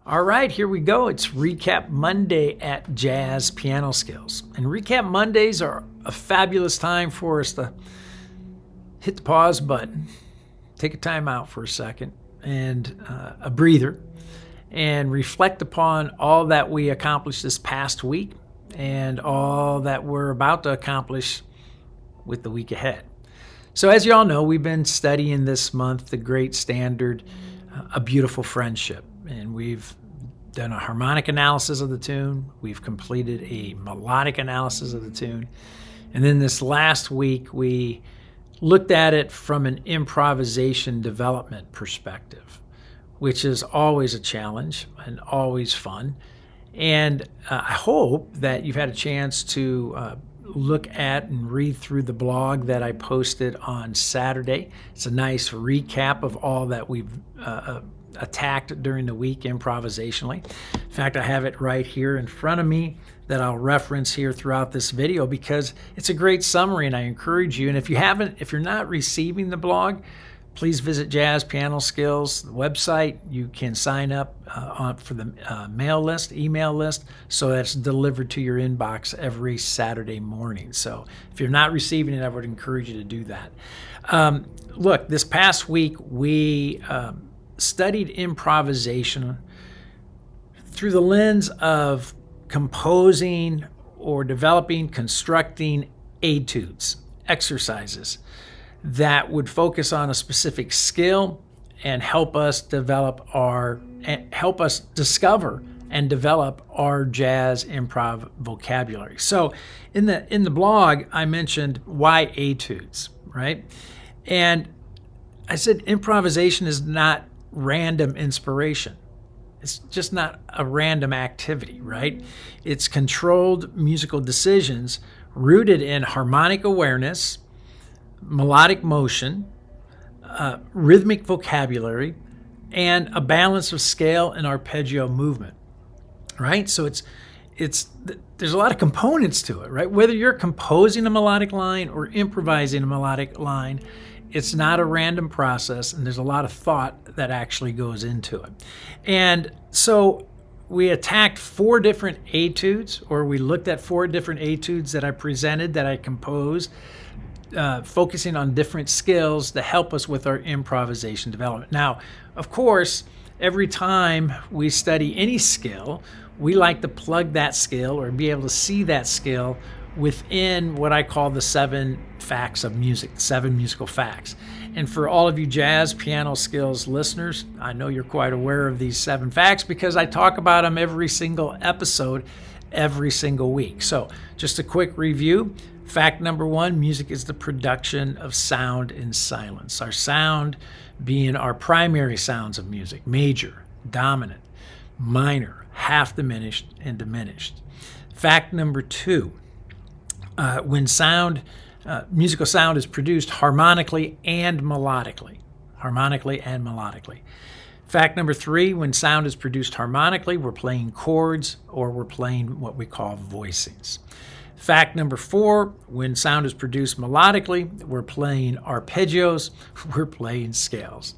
All right, here we go. It's Recap Monday at Jazz Piano Skills. And Recap Mondays are a fabulous time for us to hit the pause button, take a time out for a second, and a breather, and reflect upon all that we accomplished this past week and all that we're about to accomplish with the week ahead. So as you all know, we've been studying this month the great standard, A Beautiful Friendship. And we've done a harmonic analysis of the tune. We've completed a melodic analysis of the tune. And then this last week, we looked at it from an improvisation development perspective, which is always a challenge and always fun. And I hope that you've had a chance to look at and read through the blog that I posted on Saturday. It's a nice recap of all that we've attacked during the week improvisationally. In fact, I have it right here in front of me that I'll reference here throughout this video because it's a great summary, and I encourage you. And if you're not receiving the blog, please visit Jazz Piano Skills, the website. You can sign up for the email list, so that's delivered to your inbox every Saturday morning. So if you're not receiving it, I would encourage you to do that. Look, this past week we studied improvisation through the lens of composing or developing, constructing etudes, exercises that would focus on a specific skill and help us discover and develop our jazz improv vocabulary. So in the blog, I mentioned why etudes, right? And I said improvisation is not random inspiration. It's just not a random activity, right? It's controlled musical decisions rooted in harmonic awareness, melodic motion, rhythmic vocabulary, and a balance of scale and arpeggio movement, right? So there's a lot of components to it, right? Whether you're composing a melodic line or improvising a melodic line, it's not a random process, and there's a lot of thought that actually goes into it. And so we attacked 4 different etudes, or we looked at 4 different etudes that I presented, that I composed, focusing on different skills to help us with our improvisation development. Now, of course, every time we study any skill, we like to plug that skill or be able to see that skill within what I call the 7 facts of music, 7 musical facts. And for all of you Jazz Piano Skills listeners, I know you're quite aware of these 7 facts because I talk about them every single episode, every single week. So just a quick review. Fact number 1, music is the production of sound in silence. Our sound being our primary sounds of music: major, dominant, minor, half diminished, and diminished. Fact number 2, when musical sound is produced harmonically and melodically. Fact number 3, when sound is produced harmonically, we're playing chords or we're playing what we call voicings. Fact number 4, when sound is produced melodically, we're playing arpeggios, we're playing scales.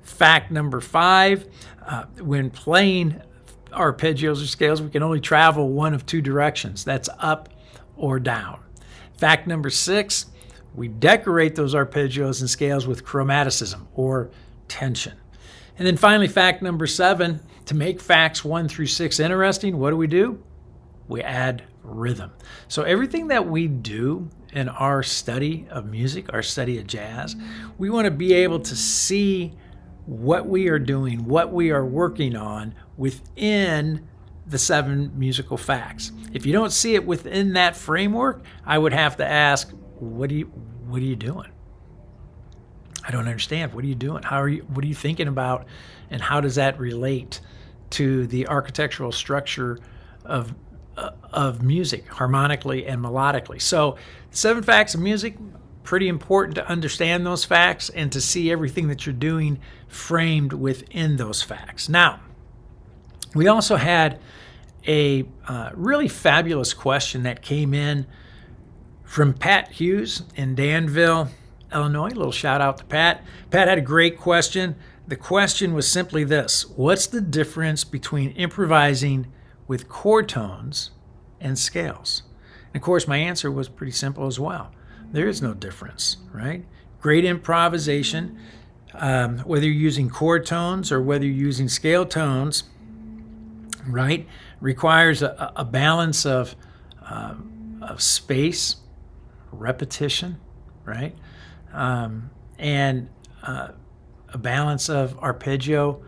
Fact number 5, when playing arpeggios or scales, we can only travel one of 2 directions. That's up or down. Fact number 6, we decorate those arpeggios and scales with chromaticism or tension. And then finally, fact number 7, to make facts 1 through 6 interesting, what do? We add rhythm. So everything that we do in our study of music, our study of jazz, we want to be able to see what we are doing, what we are working on within the 7 musical facts. If you don't see it within that framework, I would have to ask, what are you doing? I don't understand. What are you doing? What are you thinking about? And how does that relate to the architectural structure of music, harmonically and melodically? So 7 facts of music, pretty important to understand those facts and to see everything that you're doing framed within those facts. Now, we also had a really fabulous question that came in from Pat Hughes in Danville, Illinois. A little shout out to Pat. Pat had a great question. the question was simply this: what's the difference between improvising with chord tones and scales? And of course, my answer was pretty simple as well. There is no difference, right? Great improvisation, whether you're using chord tones or whether you're using scale tones, right, requires a balance of space, repetition, right, and a balance of arpeggio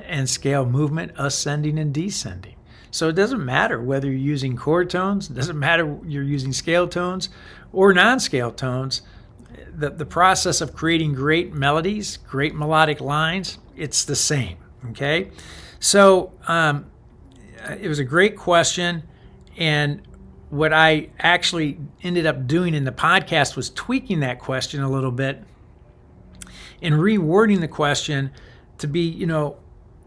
and scale movement, ascending and descending. So it doesn't matter whether you're using chord tones, it doesn't matter you're using scale tones or non-scale tones. The process of creating great melodies, great melodic lines, it's the same, okay? So it was a great question, and what I actually ended up doing in the podcast was tweaking that question a little bit and rewording the question to be,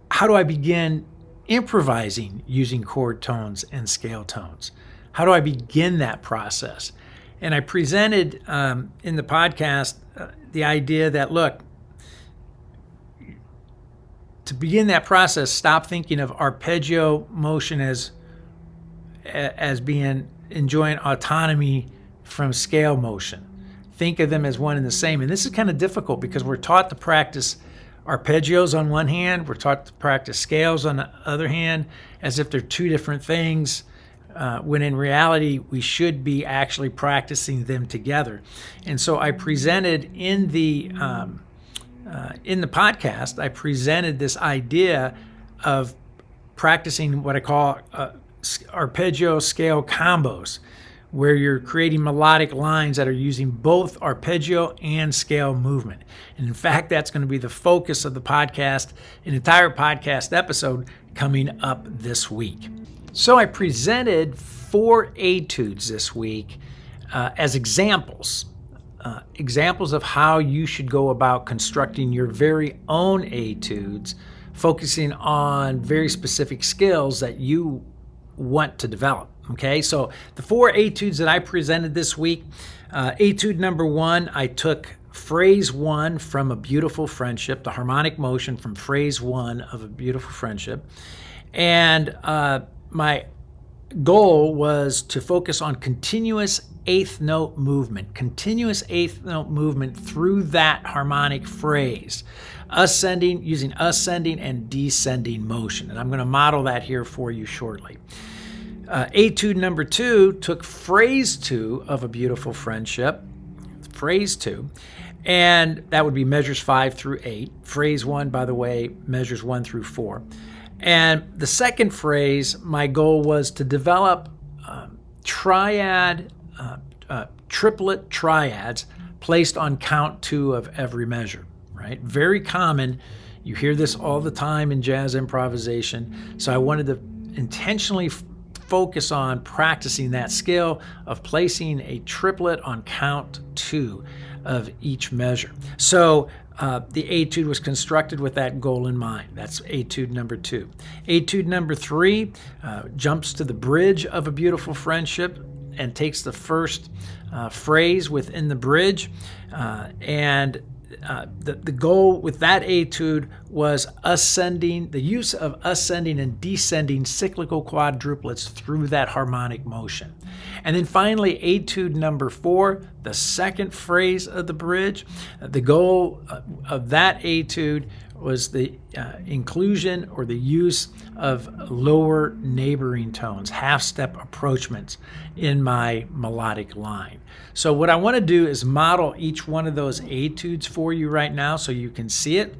how do I begin improvising using chord tones and scale tones? How do I begin that process? And I presented in the podcast the idea that, look, to begin that process, stop thinking of arpeggio motion as being enjoying autonomy from scale motion. Think of them as one and the same. And this is kind of difficult because we're taught to practice arpeggios on one hand, we're taught to practice scales on the other hand, as if they're two different things, when in reality we should be actually practicing them together. And so I presented in the podcast, I presented this idea of practicing what I call arpeggio scale combos, where you're creating melodic lines that are using both arpeggio and scale movement. And in fact, that's going to be the focus of the podcast, an entire podcast episode coming up this week. So I presented 4 etudes this week as examples of how you should go about constructing your very own etudes, focusing on very specific skills that you want to develop. Okay, so the 4 etudes that I presented this week, etude number 1, I took phrase 1 from A Beautiful Friendship, the harmonic motion from phrase 1 of A Beautiful Friendship. And my goal was to focus on continuous eighth note movement through that harmonic phrase, using ascending and descending motion. And I'm going to model that here for you shortly. Etude number 2 took phrase 2 of A Beautiful Friendship, phrase 2, and that would be measures 5 through 8. Phrase 1, by the way, measures 1 through 4. And the second phrase, my goal was to develop triplet triads placed on count 2 of every measure, right? Very common. You hear this all the time in jazz improvisation. So I wanted to intentionally focus on practicing that skill of placing a triplet on count 2 of each measure. So the etude was constructed with that goal in mind. That's etude number 2. Etude number 3 jumps to the bridge of A Beautiful Friendship and takes the first phrase within the bridge. The goal with that etude was the use of ascending and descending cyclical quadruplets through that harmonic motion. And then finally, etude number 4, the second phrase of the bridge. The goal of that etude was the inclusion or the use of lower neighboring tones, half-step approachments in my melodic line. So what I want to do is model each one of those etudes for you right now so you can see it.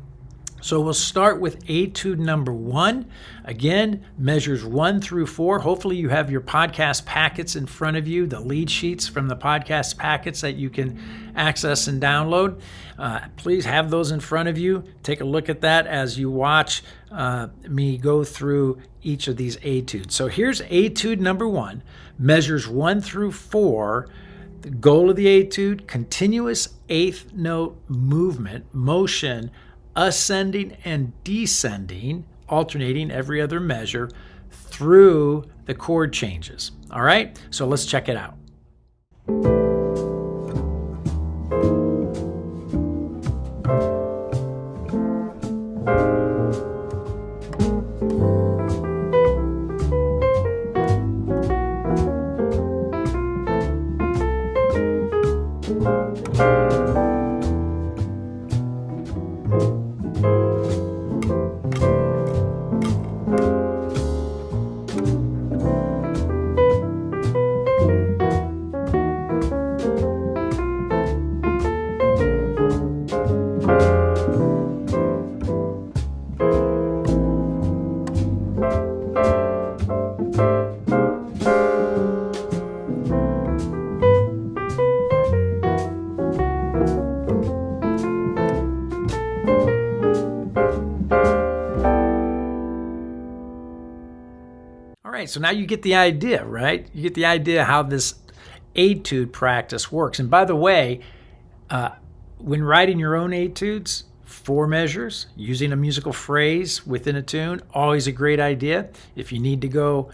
So we'll start with etude number 1. Again, measures 1 through 4. Hopefully you have your podcast packets in front of you, the lead sheets from the podcast packets that you can access and download. Please have those in front of you. Take a look at that as you watch me go through each of these etudes. So here's etude number 1, measures 1 through 4. The goal of the etude, continuous eighth note motion, ascending and descending, alternating every other measure through the chord changes. All right, so let's check it out. All right, so now you get the idea, right? You get the idea how this etude practice works. And by the way, when writing your own etudes, 4 measures, using a musical phrase within a tune, always a great idea. If you need to go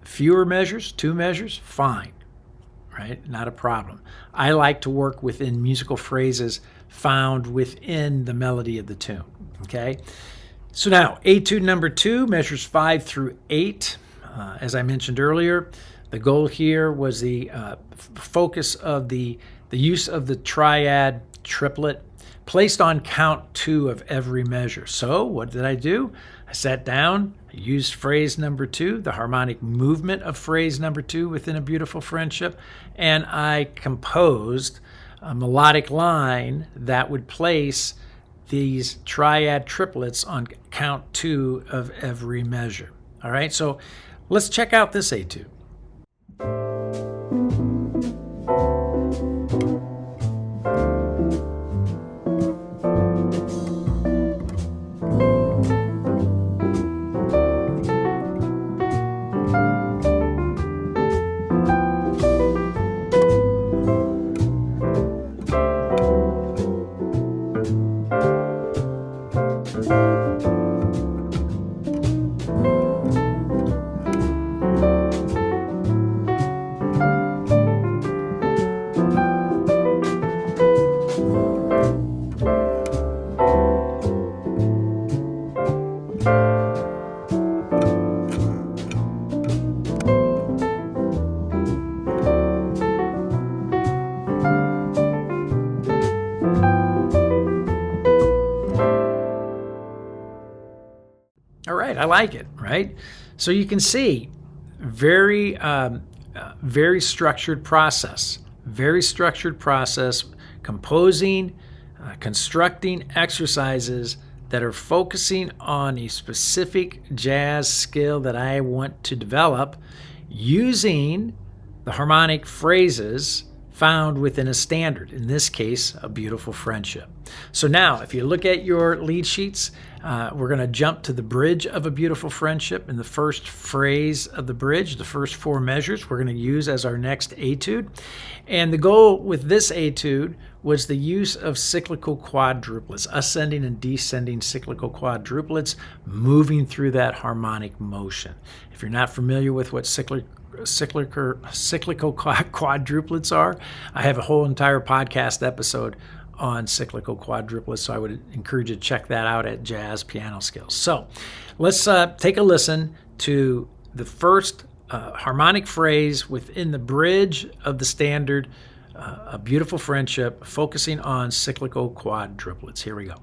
fewer measures, 2 measures, fine, right? Not a problem. I like to work within musical phrases found within the melody of the tune, okay? So now, etude number 2, measures 5 through 8. As I mentioned earlier, the goal here was the focus of the use of the triad triplet placed on count 2 of every measure. So what did I do? I sat down, I used phrase number 2, the harmonic movement of phrase number 2 within A Beautiful Friendship, and I composed a melodic line that would place these triad triplets on count 2 of every measure. All right, so let's check out this etude. All right, I like it, right? So you can see very structured process, composing, constructing exercises that are focusing on a specific jazz skill that I want to develop using the harmonic phrases found within a standard, in this case, A Beautiful Friendship. So now, if you look at your lead sheets, we're going to jump to the bridge of A Beautiful Friendship. In the first phrase of the bridge, the first 4 measures, we're going to use as our next etude. And the goal with this etude was the use of cyclical quadruplets, ascending and descending cyclical quadruplets, moving through that harmonic motion. If you're not familiar with what cyclical quadruplets are, I have a whole entire podcast episode on cyclical quadruplets, so I would encourage you to check that out at Jazz Piano Skills. So let's take a listen to the first harmonic phrase within the bridge of the standard A Beautiful Friendship, focusing on cyclical quadruplets. Here we go.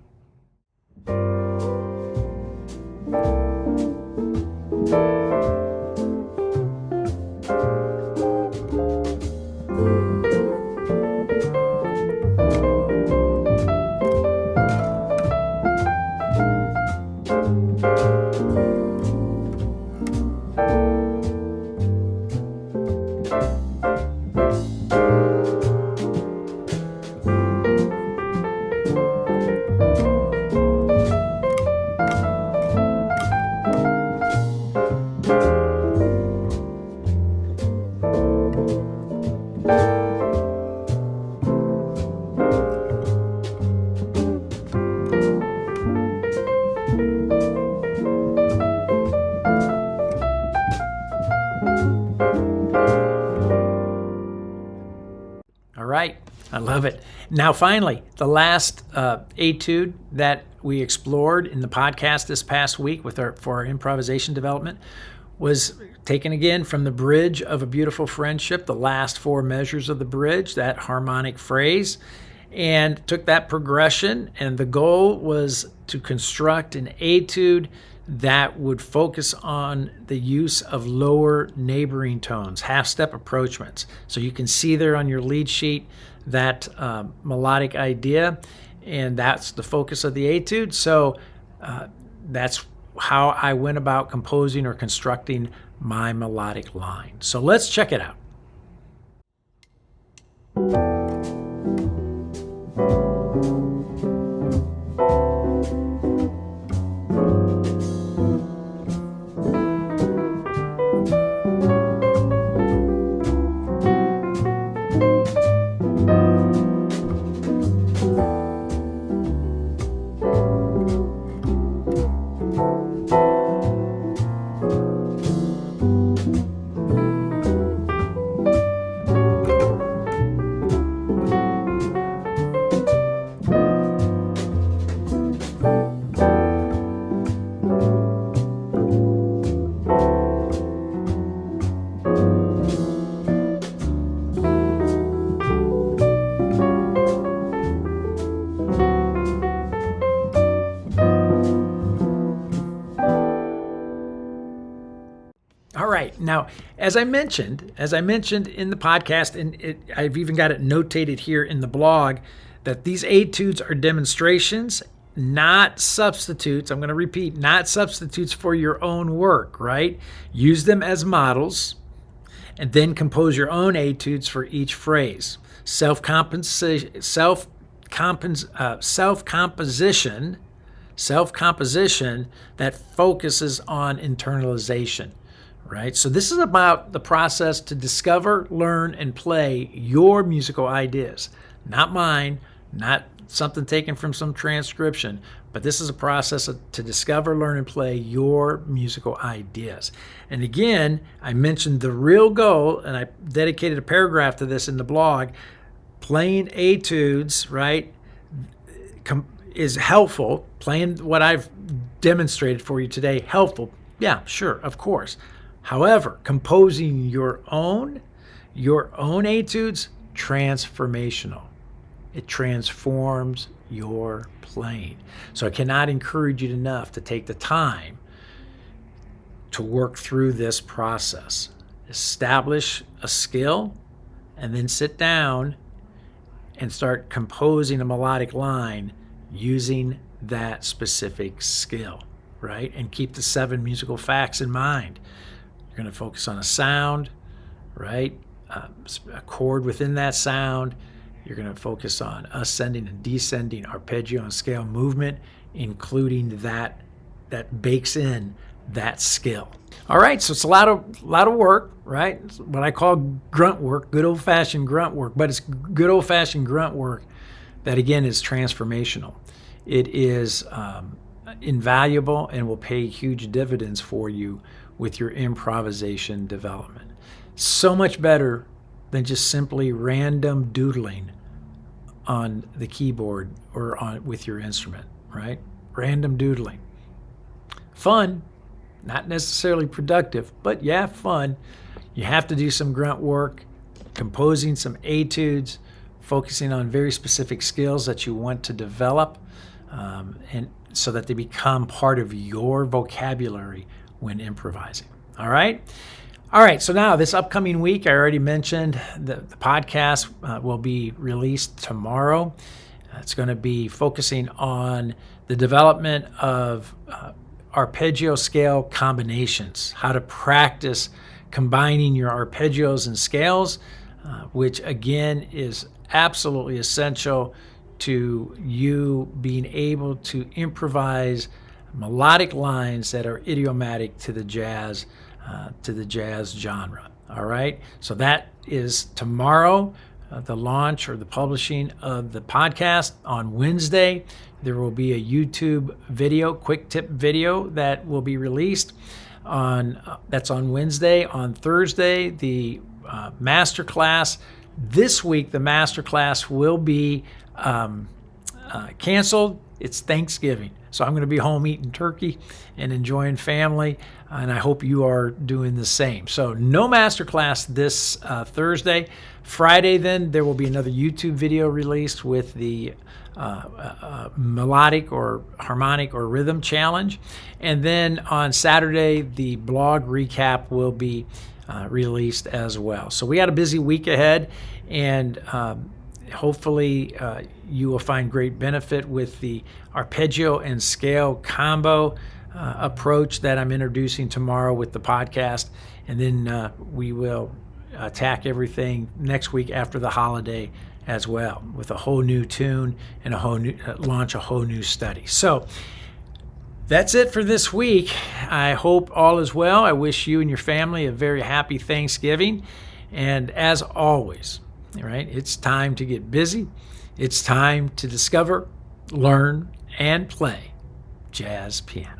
Right. I love it. Now, finally, the last etude that we explored in the podcast this past week for our improvisation development was taken again from the bridge of A Beautiful Friendship, the last 4 measures of the bridge, that harmonic phrase, and took that progression. And the goal was to construct an etude that would focus on the use of lower neighboring tones, half-step approachments. So you can see there on your lead sheet that melodic idea, and that's the focus of the etude. So that's how I went about composing or constructing my melodic line. So let's check it out. All right. Now, as I mentioned in the podcast, and I've even got it notated here in the blog, that these etudes are demonstrations, not substitutes. I'm going to repeat, not substitutes for your own work, right? Use them as models and then compose your own etudes for each phrase. Self-composition that focuses on internalization, right? So this is about the process to discover, learn, and play your musical ideas. Not mine, not something taken from some transcription, but this is a process to discover, learn, and play your musical ideas. And again, I mentioned the real goal, and I dedicated a paragraph to this in the blog. Playing etudes, right, is helpful. Playing what I've demonstrated for you today, helpful. Yeah, sure, of course. However, composing your own etudes, transformational. It transforms your playing. So I cannot encourage you enough to take the time to work through this process. Establish a skill, and then sit down and start composing a melodic line using that specific skill, right? And keep the 7 musical facts in mind. You're going to focus on a sound, right? A chord within that sound. You're going to focus on ascending and descending arpeggio and scale movement, including that bakes in that skill. All right, so it's a lot of work, right? It's what I call grunt work, good old-fashioned grunt work, but it's good old-fashioned grunt work that, again, is transformational. It is invaluable and will pay huge dividends for you with your improvisation development. So much better than just simply random doodling on the keyboard or with your instrument, right? Random doodling. Fun, not necessarily productive, but yeah, fun. You have to do some grunt work, composing some etudes, focusing on very specific skills that you want to develop, and so that they become part of your vocabulary when improvising. All right? All right, so now this upcoming week, I already mentioned the podcast will be released tomorrow. It's going to be focusing on the development of arpeggio scale combinations, how to practice combining your arpeggios and scales, which again is absolutely essential to you being able to improvise melodic lines that are idiomatic to the jazz genre. All right, so that is tomorrow, the launch or the publishing of the podcast. On Wednesday, there will be a YouTube video, quick tip video that will be released. That's on Wednesday. On Thursday, the masterclass. This week, the masterclass will be canceled. It's Thanksgiving, so I'm going to be home eating turkey and enjoying family, and I hope you are doing the same. So no masterclass this Thursday. Friday, then, there will be another YouTube video released with the melodic or harmonic or rhythm challenge. And then on Saturday, the blog recap will be released as well. So we got a busy week ahead, and hopefully you will find great benefit with the arpeggio and scale combo approach that I'm introducing tomorrow with the podcast. And then we will attack everything next week after the holiday as well, with a whole new tune and launch a whole new study. So that's it for this week. I hope all is well. I wish you and your family a very happy Thanksgiving. And as always, right, it's time to get busy. It's time to discover, learn, and play jazz piano.